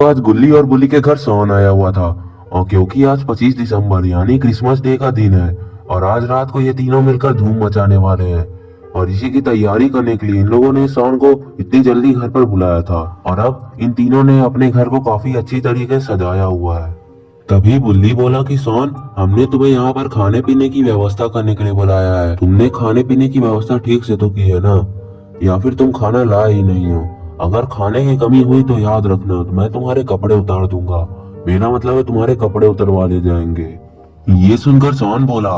आज गुल्ली और बुल्ली के घर सोन आया हुआ था। और क्योंकि आज 25 दिसंबर यानी क्रिसमस डे का दिन है और आज रात को ये तीनों मिलकर धूम मचाने वाले हैं और इसी की तैयारी करने के लिए इन लोगों ने सोन को इतनी जल्दी घर पर बुलाया था और अब इन तीनों ने अपने घर को काफी अच्छी तरीके से सजाया हुआ है। तभी बुल्ली बोला कि सोन, हमने तुम्हें यहाँ पर खाने पीने की व्यवस्था करने के लिए बुलाया है। तुमने खाने पीने की व्यवस्था ठीक से तो की है ना, या फिर तुम खाना लाए ही नहीं हो? अगर खाने की कमी हुई तो याद रखना मैं तुम्हारे कपड़े उतार दूंगा। मेरा मतलब है तुम्हारे कपड़े उतरवा ले जाएंगे। ये सुनकर सोन बोला,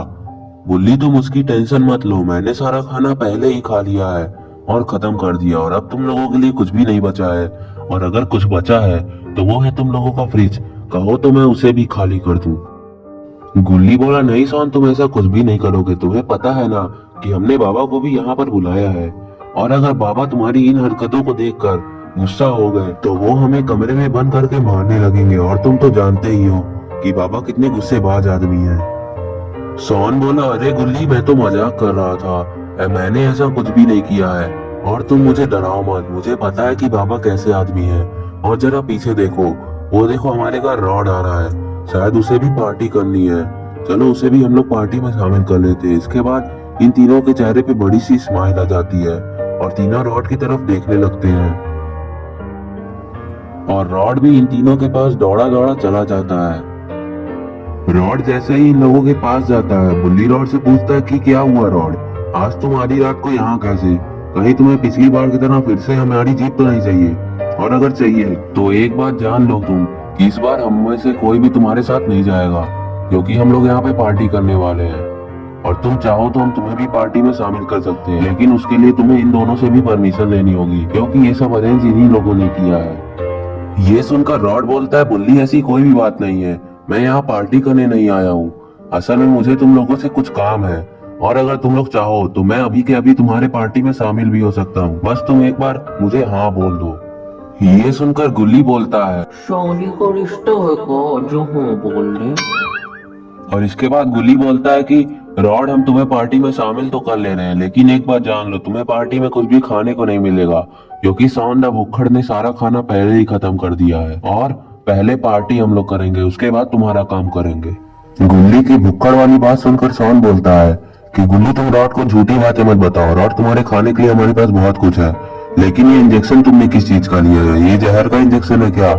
बुल्ली तुम उसकी टेंशन मत लो, मैंने सारा खाना पहले ही खा लिया है और खत्म कर दिया और अब तुम लोगों के लिए कुछ भी नहीं बचा है। और अगर कुछ बचा है तो वो है तुम लोगों का फ्रिज, कहो तो मैं उसे भी खाली कर दूं। गुल्ली बोला, नहीं सोन, तुम ऐसा कुछ भी नहीं करोगे। तुम्हें पता है ना कि हमने बाबा को भी यहाँ पर बुलाया है और अगर बाबा तुम्हारी इन हरकतों को देखकर गुस्सा हो गए तो वो हमें कमरे में बंद करके मारने लगेंगे और तुम तो जानते ही हो कि बाबा कितने गुस्सेबाज आदमी हैं। सोन बोला, अरे गुल्ली, मैं तो मजाक कर रहा था, मैंने ऐसा कुछ भी नहीं किया है और तुम मुझे डराओ मत। मुझे पता है कि बाबा कैसे आदमी है। और जरा पीछे देखो, वो देखो हमारे घर रॉड आ रहा है, शायद उसे भी पार्टी करनी है। चलो उसे भी हम लोग पार्टी में शामिल कर लेते हैं। इसके बाद इन तीनों के चेहरे पे बड़ी सी स्माइल आ जाती है और तीनों रॉड की तरफ देखने लगते हैं और रॉड भी इन तीनों के पास दौड़ा दौड़ा चला जाता है। रॉड जैसे ही इन लोगों के पास जाता है, बुल्ली रॉड से पूछता है कि क्या हुआ रॉड, आज तुम आधी रात को यहाँ कैसे? कहीं तुम्हें पिछली बार की तरह फिर से हमारी जीत तो नहीं चाहिए? और अगर चाहिए तो एक बात जान लो तुम कि इस बार हम में से कोई भी तुम्हारे साथ नहीं जाएगा, क्योंकि हम लोग यहाँ पे पार्टी करने वाले हैं और तुम चाहो तो हम तुम्हें भी पार्टी में शामिल कर सकते हैं, लेकिन उसके लिए तुम्हें इन दोनों से भी परमिशन लेनी होगी, क्योंकि ये सब अरेंज इन्हीं लोगों ने किया है। ये सुनकर रॉड बोलता है, बुल्ली ऐसी कोई भी बात नहीं है, मैं यहाँ पार्टी करने नहीं आया हूँ। असल में मुझे तुम लोगों से कुछ काम है और अगर तुम लोग चाहो तो मैं अभी के अभी तुम्हारे पार्टी में शामिल भी हो सकता हूँ, बस तुम एक बार मुझे हाँ बोल दो। ये सुनकर गुल्ली बोलता है, शादी का रिश्ता है का जो हाँ बोल रहे? और इसके बाद गुल्ली बोलता है कि रॉड, हम तुम्हें पार्टी में शामिल तो कर ले रहे हैं, लेकिन एक बात जान लो, तुम्हें पार्टी में कुछ भी खाने को नहीं मिलेगा, क्योंकि सौंड भुक्खड़ ने सारा खाना पहले ही खत्म कर दिया है और पहले पार्टी हम लोग करेंगे, उसके बाद तुम्हारा काम करेंगे। गुल्ली की भुक्खड़ वाली बात सुनकर सौंड बोलता है कि गुल्ली, तुम रॉड को झूठी बातें मत बताओ। रॉड, तुम्हारे खाने के लिए हमारे पास बहुत कुछ है, लेकिन ये इंजेक्शन तुमने किस चीज का लिया है? ये जहर का इंजेक्शन है क्या,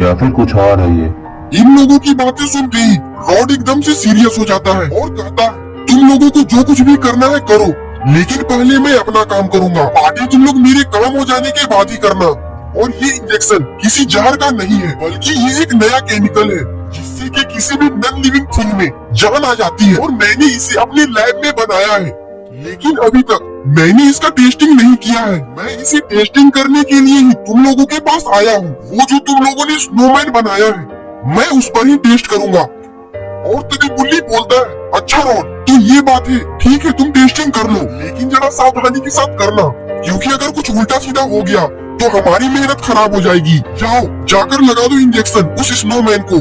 या फिर कुछ और है? ये इन लोगों की बातें सुनते ही रॉड एकदम से सीरियस हो जाता है और कहता है, तुम लोगों को जो कुछ भी करना है करो, लेकिन पहले मैं अपना काम करूंगा। पार्टी तुम लोग मेरे काम हो जाने के बाद ही करना। और ये इंजेक्शन किसी जहर का नहीं है, बल्कि ये एक नया केमिकल है जिससे कि किसी भी नॉन लिविंग थिंग में जान आ जाती है और मैंने इसे अपने लैब में बनाया है, लेकिन अभी तक मैंने इसका टेस्टिंग नहीं किया है। मैं इसे टेस्टिंग करने के लिए ही तुम लोगों के पास आया हूँ। वो जो तुम लोगों ने स्नोमैन बनाया है, मैं उस पर ही टेस्ट करूंगा। और तभी बुल्ली बोलता है, अच्छा रॉड, तो ये बात है, ठीक है तुम टेस्टिंग कर लो, लेकिन जरा सावधानी के साथ करना, क्योंकि अगर कुछ उल्टा सीधा हो गया तो हमारी मेहनत खराब हो जाएगी। जाओ जाकर लगा दो इंजेक्शन उस स्नोमैन को।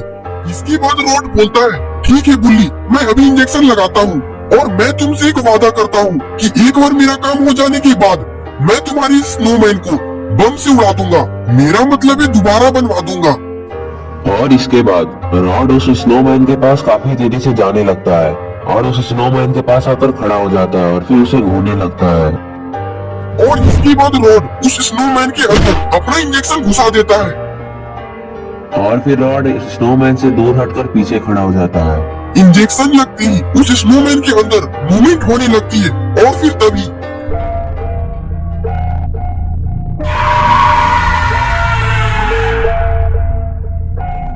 इसके बाद रॉड बोलता है, ठीक है बुल्ली, मैं अभी इंजेक्शन लगाता हूँ और मैं तुमसे एक वादा करता हूँ कि एक बार मेरा काम हो जाने के बाद मैं तुम्हारी स्नोमैन को बम से उड़ा दूंगा। मेरा मतलब है दोबारा बनवा दूंगा। और इसके बाद रॉड उस स्नोमैन के पास काफी तेजी से जाने लगता है और उस स्नोमैन के पास आकर खड़ा हो जाता है और फिर उसे घूरने लगता है। और इसके बाद रॉड उस स्नोमैन के अंदर अपना इंजेक्शन घुसा देता है और फिर रॉड स्नोमैन से दूर हटकर पीछे खड़ा हो जाता है। इंजेक्शन लगते ही उस स्नोमैन के अंदर मूवमेंट होने लगती है और फिर तभी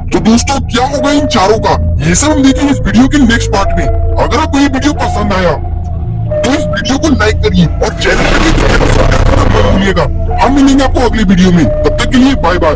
तो दोस्तों क्या होगा इन चारों का, ये सब हम देखेंगे इस वीडियो के नेक्स्ट पार्ट में। अगर आपको ये वीडियो पसंद आया तो इस वीडियो को लाइक करिए और चैनल को सब्सक्राइब करना मत भूलिएगा। हम मिलेंगे आपको अगली वीडियो में, तब तक के लिए बाय बाय।